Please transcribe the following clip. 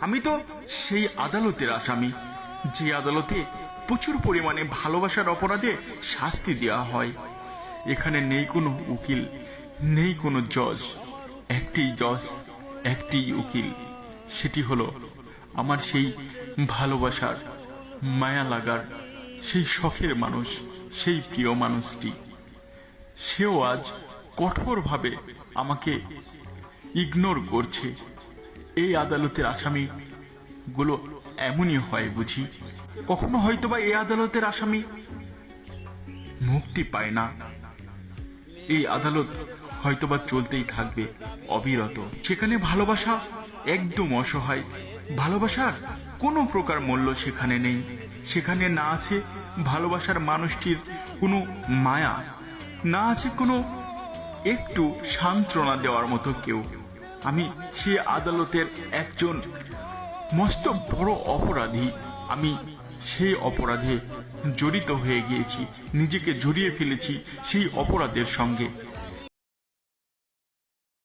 আমি তো সেই আদালতের আসামি, যে আদালতে প্রচুর পরিমাণে ভালোবাসার অপরাধে শাস্তি দেওয়া হয়। এখানে নেই কোনো উকিল, নেই কোনো জজ, একটিই জজ, একটিই উকিল, সেটি হলো আমার সেই ভালোবাসার, মায়া লাগার, সেই শখের মানুষ, সেই প্রিয় মানুষটি। সেও আজ কঠোরভাবে আমাকে ইগনোর করছে। এই আদালতের আসামি গুলো এমনই হয় বুঝি। কখনো হয়তোবা এই আদালতের আসামি মুক্তি পায় না। এই আদালত হয়তোবা চলতেই থাকবে অবিরত। সেখানে ভালোবাসা একদম অসহায়, ভালোবাসার কোনো প্রকার মূল্য সেখানে নেই। সেখানে না আছে ভালোবাসার মানুষটির কোনো মায়া, না আছে কোনো একটু সান্ত্বনা দেওয়ার মতো কেউ। আমি সে আদালতের একজন মস্ত বড় অপরাধী। আমি সেই অপরাধে জড়িত হয়ে গিয়েছি, নিজেকে জড়িয়ে ফেলেছি সেই অপরাধের সঙ্গে।